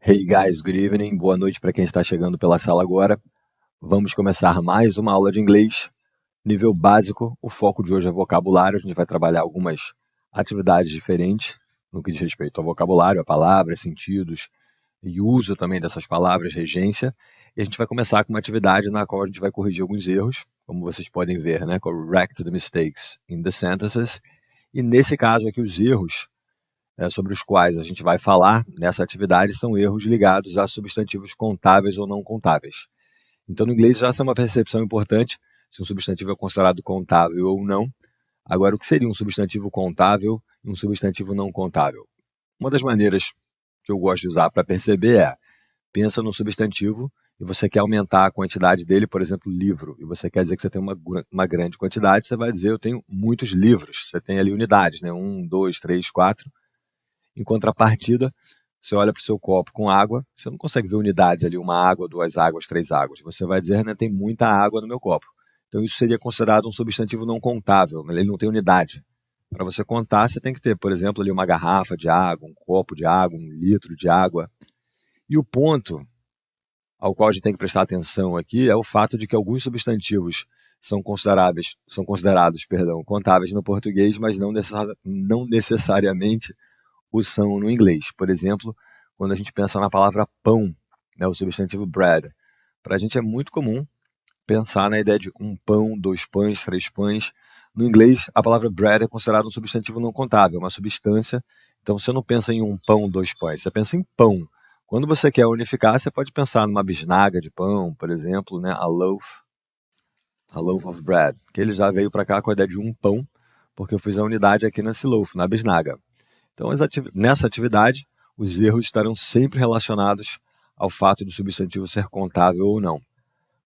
Hey guys, good evening. Boa noite para quem está chegando pela sala agora. Vamos começar mais uma aula de inglês, nível básico. O foco de hoje é vocabulário. A gente vai trabalhar algumas atividades diferentes no que diz respeito ao vocabulário, a palavras, sentidos e uso também dessas palavras, regência. E a gente vai começar com uma atividade na qual a gente vai corrigir alguns erros, como vocês podem ver, né? Correct the mistakes in the sentences. E nesse caso aqui, os erros sobre os quais a gente vai falar nessa atividade são erros ligados a substantivos contáveis ou não contáveis. Então, no inglês, essa é uma percepção importante, se um substantivo é considerado contável ou não. Agora, o que seria um substantivo contável e um substantivo não contável? Uma das maneiras que eu gosto de usar para perceber é, pensa no substantivo e você quer aumentar a quantidade dele, por exemplo, livro, e você quer dizer que você tem uma grande quantidade, você vai dizer, eu tenho muitos livros. Você tem ali unidades, né? 1, 2, 3, 4. Em contrapartida, você olha para o seu copo com água, você não consegue ver unidades ali, uma água, duas águas, três águas. Você vai dizer, né, tem muita água no meu copo. Então isso seria considerado um substantivo não contável, ele não tem unidade. Para você contar, você tem que ter, por exemplo, ali uma garrafa de água, um copo de água, 1 litro de água. E o ponto ao qual a gente tem que prestar atenção aqui é o fato de que alguns substantivos são considerados contáveis no português, mas não necessariamente o são no inglês. Por exemplo, quando a gente pensa na palavra pão, né, o substantivo bread, para a gente é muito comum pensar na ideia de um pão, 2 pães, 3 pães. No inglês, a palavra bread é considerada um substantivo não contável, uma substância. Então, você não pensa em um pão, 2 pães, você pensa em pão. Quando você quer unificar, você pode pensar numa bisnaga de pão, por exemplo, né, a loaf of bread, que ele já veio para cá com a ideia de um pão, porque eu fiz a unidade aqui nesse loaf, na bisnaga. Então, nessa atividade, os erros estarão sempre relacionados ao fato do substantivo ser contável ou não.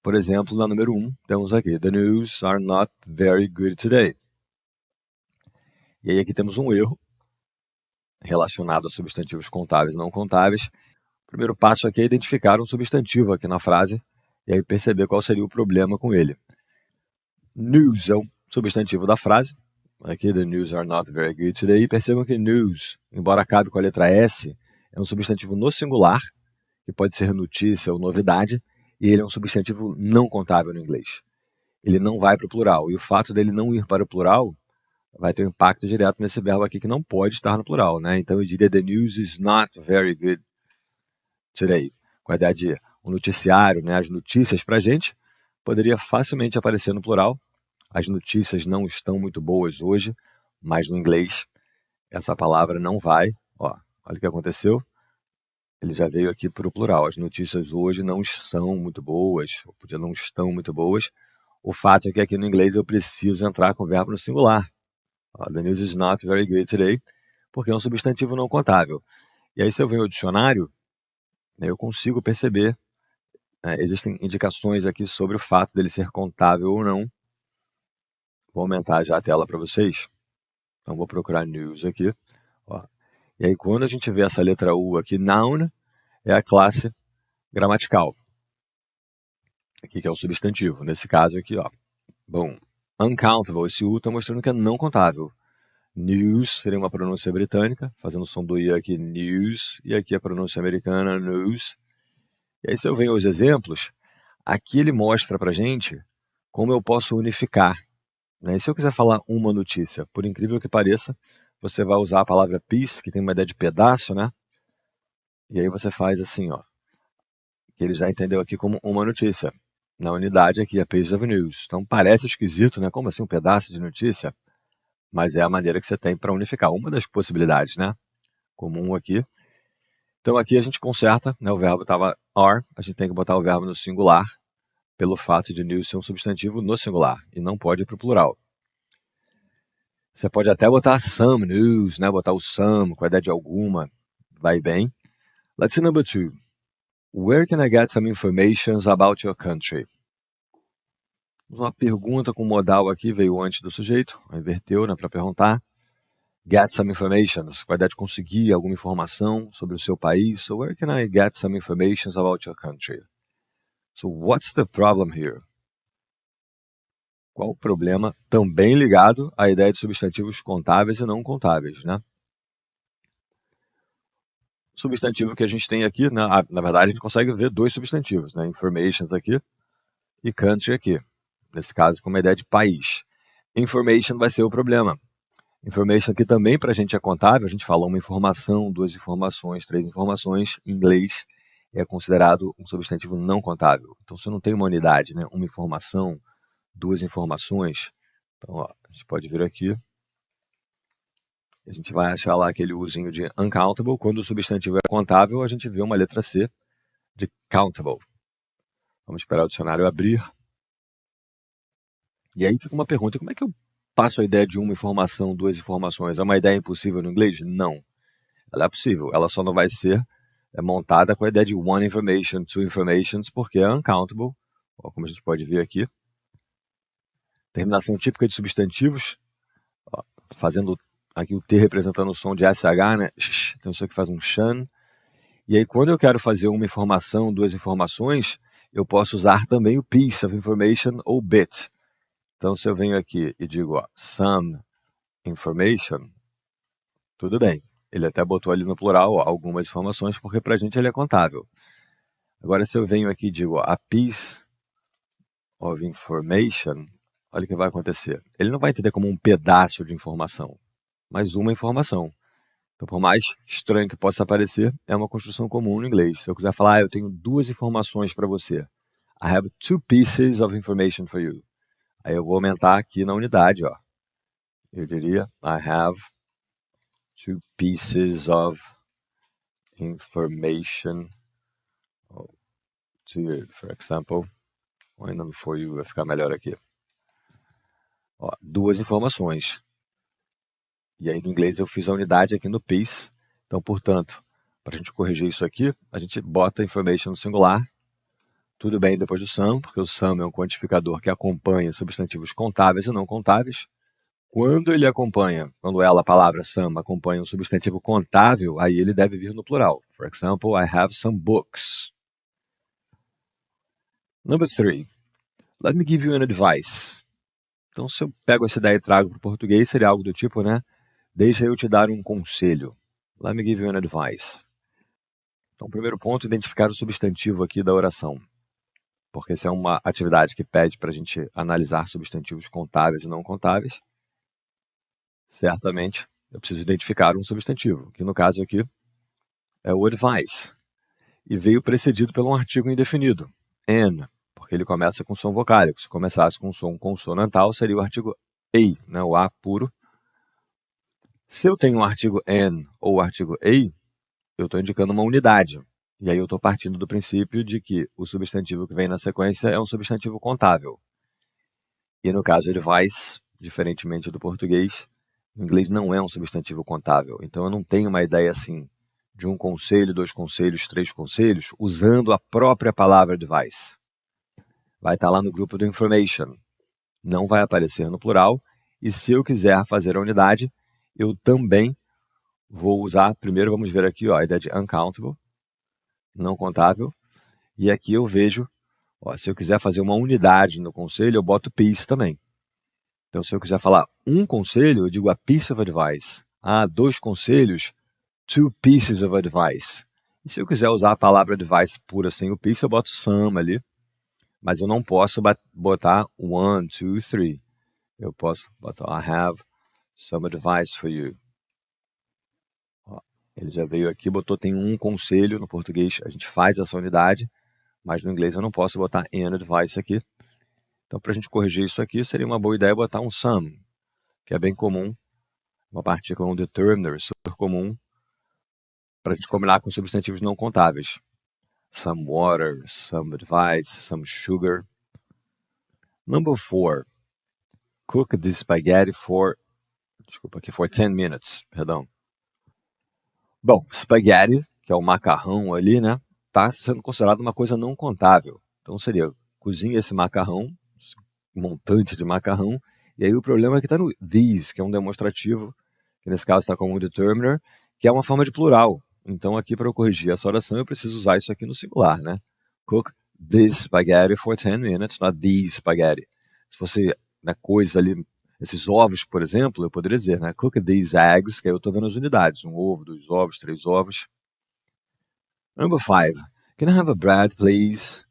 Por exemplo, na número 1, temos aqui, the news are not very good today. E aí aqui temos um erro relacionado a substantivos contáveis e não contáveis. O primeiro passo aqui é identificar um substantivo aqui na frase e aí perceber qual seria o problema com ele. News é o substantivo da frase. Aqui, the news are not very good today. E percebam que news, embora acabe com a letra S, é um substantivo no singular, que pode ser notícia ou novidade, e ele é um substantivo não contável no inglês. Ele não vai para o plural, e o fato dele não ir para o plural vai ter um impacto direto nesse verbo aqui que não pode estar no plural, né? Então eu diria, the news is not very good today. Com a ideia de um noticiário, né? As notícias para a gente, poderia facilmente aparecer no plural. As notícias não estão muito boas hoje, mas no inglês essa palavra não vai. Olha o que aconteceu. Ele já veio aqui para o plural. As notícias hoje não são muito boas, ou não estão muito boas. O fato é que aqui no inglês eu preciso entrar com o verbo no singular. The news is not very good today, porque é um substantivo não contável. E aí, se eu venho ao dicionário, eu consigo perceber, existem indicações aqui sobre o fato dele ser contável ou não. Vou aumentar já a tela para vocês. Então, vou procurar news aqui. E aí, quando a gente vê essa letra U aqui, noun, é a classe gramatical. Aqui que é o substantivo. Nesse caso aqui, bom, uncountable, esse U está mostrando que é não contável. News seria uma pronúncia britânica, fazendo o som do I aqui, news, e aqui a pronúncia americana, news. E aí, se eu venho aos exemplos, aqui ele mostra para gente como eu posso unificar. E se eu quiser falar uma notícia, por incrível que pareça, você vai usar a palavra piece, que tem uma ideia de pedaço, né? E aí você faz assim, que ele já entendeu aqui como uma notícia. Na unidade aqui, a piece of news. Então parece esquisito, né? Como assim um pedaço de notícia? Mas é a maneira que você tem para unificar. Uma das possibilidades, né? Comum aqui. Então aqui a gente conserta, né? O verbo estava are, a gente tem que botar o verbo no singular, pelo fato de news ser um substantivo no singular, e não pode ir para o plural. Você pode até botar some news, né? Botar o some com a ideia de alguma, vai bem. Let's see number 2. Where can I get some information about your country? Uma pergunta com modal aqui veio antes do sujeito, inverteu, né, para perguntar. Get some information, com a ideia de conseguir alguma informação sobre o seu país. So where can I get some information about your country? So what's the problem here? Qual o problema? Também ligado à ideia de substantivos contáveis e não contáveis, né? substantivo que a gente tem aqui, né? Na verdade, a gente consegue ver dois substantivos, né? Informations aqui e country aqui. Nesse caso, com uma ideia de país. Information vai ser o problema. Information aqui também, para a gente é contável. A gente fala uma informação, duas informações, três informações. Em inglês, é considerado um substantivo não contável. Então, você não tem uma unidade, né? Uma informação, duas informações. Então, ó, a gente pode vir aqui. A gente vai achar lá aquele usinho de uncountable. Quando o substantivo é contável, a gente vê uma letra C de countable. Vamos esperar o dicionário abrir. E aí fica uma pergunta, como é que eu passo a ideia de uma informação, duas informações? É uma ideia impossível no inglês? Não. Ela é possível, ela só não vai ser montada com a ideia de one information, two informations, porque é uncountable, como a gente pode ver aqui. Terminação típica de substantivos, fazendo aqui o T representando o som de SH, né? Então isso aqui faz um shan. E aí quando eu quero fazer uma informação, duas informações, eu posso usar também o piece of information ou bit. Então se eu venho aqui e digo some information, tudo bem. Ele até botou ali no plural algumas informações, porque para a gente ele é contável. Agora se eu venho aqui e digo a piece of information, olha o que vai acontecer. Ele não vai entender como um pedaço de informação, mas uma informação. Então, por mais estranho que possa parecer, é uma construção comum no inglês. Se eu quiser falar, eu tenho duas informações para você. I have two pieces of information for you. Aí eu vou aumentar aqui na unidade, ó. Eu diria, I have two pieces of information to you, for example. Ou ainda for you, vai ficar melhor aqui. Ó, duas informações. E aí no inglês eu fiz a unidade aqui no piece. Então, portanto, para a gente corrigir isso aqui, a gente bota information no singular. Tudo bem depois do some, porque o some é um quantificador que acompanha substantivos contáveis e não contáveis. Quando ele acompanha, quando ela, a palavra some, acompanha um substantivo contável, aí ele deve vir no plural. For example, I have some books. Number 3. Let me give you an advice. Então, se eu pego essa ideia e trago para o português, seria algo do tipo, né? Deixa eu te dar um conselho. Let me give you an advice. Então, primeiro ponto, identificar o substantivo aqui da oração. Porque essa é uma atividade que pede para a gente analisar substantivos contáveis e não contáveis. Certamente, eu preciso identificar um substantivo, que no caso aqui é o advice. E veio precedido por um artigo indefinido, an, porque ele começa com som vocálico. Se começasse com som consonantal, seria o artigo a, né, o a puro. Se eu tenho um artigo an ou o artigo a, eu estou indicando uma unidade. E aí eu estou partindo do princípio de que o substantivo que vem na sequência é um substantivo contável. E no caso advice, diferentemente do português, o inglês não é um substantivo contável. Então eu não tenho uma ideia assim de um conselho, dois conselhos, três conselhos, usando a própria palavra advice. Vai estar lá no grupo do information. Não vai aparecer no plural. E se eu quiser fazer a unidade, eu também vou usar, primeiro vamos ver aqui a ideia de uncountable, não contável. E aqui eu vejo, se eu quiser fazer uma unidade no conselho, eu boto piece também. Então, se eu quiser falar um conselho, eu digo a piece of advice. Dois conselhos, two pieces of advice. E se eu quiser usar a palavra advice pura sem o piece, eu boto some ali. Mas eu não posso botar one, two, three. Eu posso botar I have some advice for you. Ele já veio aqui, botou tem um conselho. No português a gente faz essa unidade, mas no inglês eu não posso botar an advice aqui. Então, para a gente corrigir isso aqui, seria uma boa ideia botar um some, que é bem comum, uma partícula, um determiner, super comum, para a gente combinar com substantivos não contáveis. Some water, some advice, some sugar. Number 4. Cook the spaghetti for 10 minutes, perdão. Bom, spaghetti, que é o macarrão ali, né, está sendo considerado uma coisa não contável. Então seria, cozinha esse macarrão, um montante de macarrão, e aí o problema é que está no these, que é um demonstrativo, que nesse caso está como um determiner, que é uma forma de plural. Então aqui para eu corrigir essa oração eu preciso usar isso aqui no singular, né? Cook this spaghetti for 10 minutes, not these spaghetti. Se fosse coisas ali, esses ovos, por exemplo, eu poderia dizer, né? Cook these eggs, que aí eu estou vendo as unidades, um ovo, dois ovos, três ovos. Number 5. Can I have a bread, please?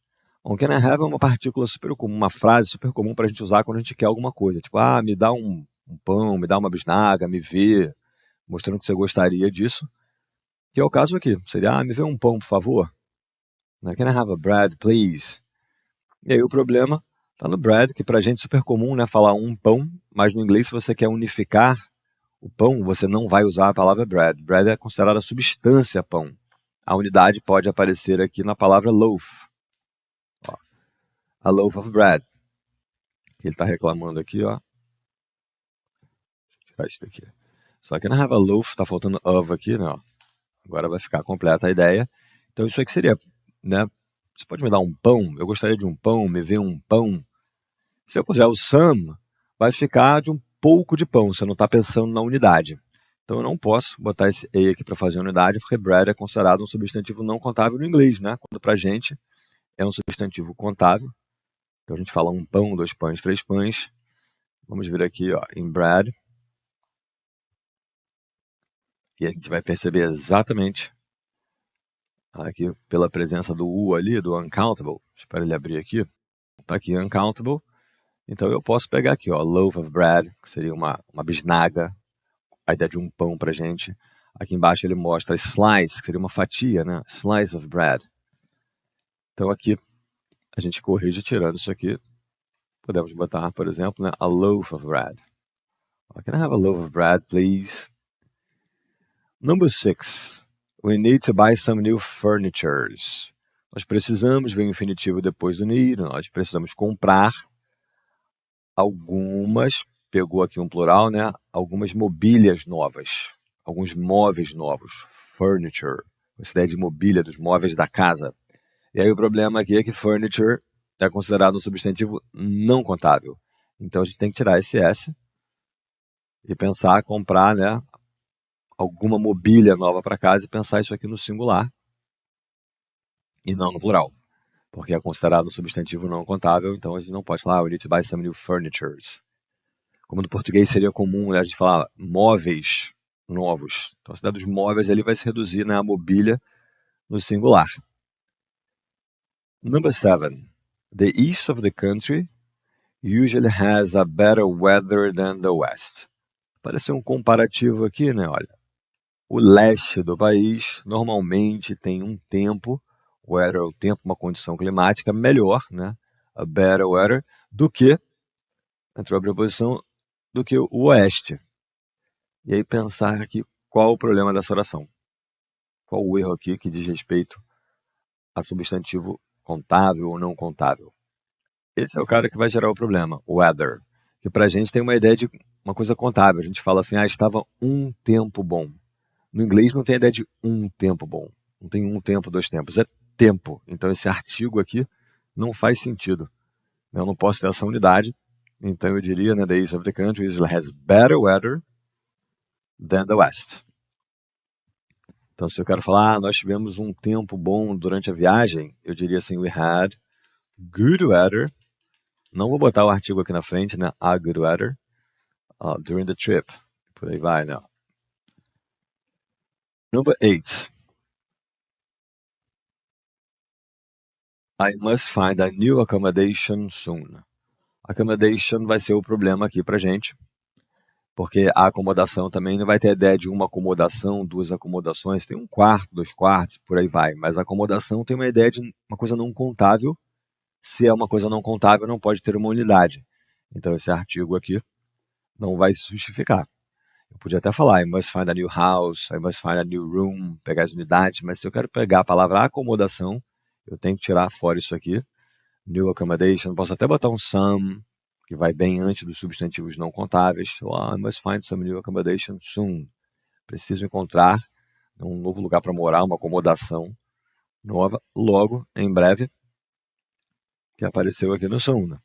Bom, can I have é uma partícula super comum, uma frase super comum para a gente usar quando a gente quer alguma coisa. Tipo, me dá um pão, me dá uma bisnaga, me vê, mostrando que você gostaria disso. Que é o caso aqui. Seria, me vê um pão, por favor. Can I have a bread, please? E aí o problema está no bread, que para a gente é super comum, né, falar um pão, mas no inglês, se você quer unificar o pão, você não vai usar a palavra bread. Bread é considerada substância pão. A unidade pode aparecer aqui na palavra loaf. Ó, a loaf of bread. Ele está reclamando aqui, ó. Deixa eu tirar isso daqui. Só que não have a loaf, está faltando of aqui, né? Ó. Agora vai ficar completa a ideia. Então isso aqui seria, né? Você pode me dar um pão? Eu gostaria de um pão, me vê um pão. Se eu puser o some, vai ficar de um pouco de pão, você não está pensando na unidade. Então eu não posso botar esse a aqui para fazer a unidade, porque bread é considerado um substantivo não contável no inglês, né? Quando para a gente é um substantivo contável. Então a gente fala um pão, 2 pães, 3 pães. Vamos vir aqui, ó, em bread. E a gente vai perceber exatamente, aqui pela presença do U ali, do uncountable. Espero ele abrir aqui. Está aqui, uncountable. Então eu posso pegar aqui, ó, loaf of bread, que seria uma bisnaga, a ideia de um pão para a gente. Aqui embaixo ele mostra slice, que seria uma fatia, né? Slice of bread. Então aqui a gente corrige tirando isso aqui. Podemos botar, por exemplo, né, a loaf of bread. Can I have a loaf of bread, please? Number 6. We need to buy some new furniture. Nós precisamos, vem o infinitivo depois do need, nós precisamos comprar algumas, pegou aqui um plural, né? Algumas mobílias novas, alguns móveis novos, furniture, essa ideia de mobília, dos móveis da casa. E aí o problema aqui é que furniture é considerado um substantivo não contável. Então a gente tem que tirar esse S e pensar, comprar, né, alguma mobília nova para casa e pensar isso aqui no singular e não no plural. Porque é considerado um substantivo não contável, então a gente não pode falar, we need to buy some new furnitures. Como no português seria comum, né, a gente falar móveis novos. Então a cidade dos móveis ele vai se reduzir, né, a mobília no singular. Number 7. The east of the country usually has a better weather than the west. Parece um comparativo aqui, né? Olha, o leste do país normalmente tem um tempo, weather, o tempo, uma condição climática melhor, né? A better weather, do que, entrou a preposição, do que o oeste. E aí pensar aqui qual o problema dessa oração. Qual o erro aqui que diz respeito a substantivo contável ou não contável. Esse é o cara que vai gerar o problema, o weather. Que pra gente tem uma ideia de uma coisa contável. A gente fala assim, estava um tempo bom. No inglês não tem a ideia de um tempo bom. Não tem um tempo, 2 tempos. É tempo. Então esse artigo aqui não faz sentido. Eu não posso ter essa unidade. Então eu diria, né, the east of the country has better weather than the west. Então se eu quero falar, nós tivemos um tempo bom durante a viagem, eu diria assim, we had good weather. Não vou botar o artigo aqui na frente, né, a good weather, during the trip. Por aí vai, né. Number 8. I must find a new accommodation soon. Accommodation vai ser o problema aqui pra gente, porque a acomodação também não vai ter a ideia de uma acomodação, 2 acomodações, tem 1 quarto, 2 quartos, por aí vai. Mas a acomodação tem uma ideia de uma coisa não contável. Se é uma coisa não contável, não pode ter uma unidade. Então esse artigo aqui não vai se justificar. Eu podia até falar, I must find a new house, I must find a new room, pegar as unidades, mas se eu quero pegar a palavra acomodação, eu tenho que tirar fora isso aqui. New accommodation, posso até botar um some, que vai bem antes dos substantivos não contáveis. I must find some new accommodation soon. Preciso encontrar um novo lugar para morar, uma acomodação nova, logo, em breve, que apareceu aqui no soon.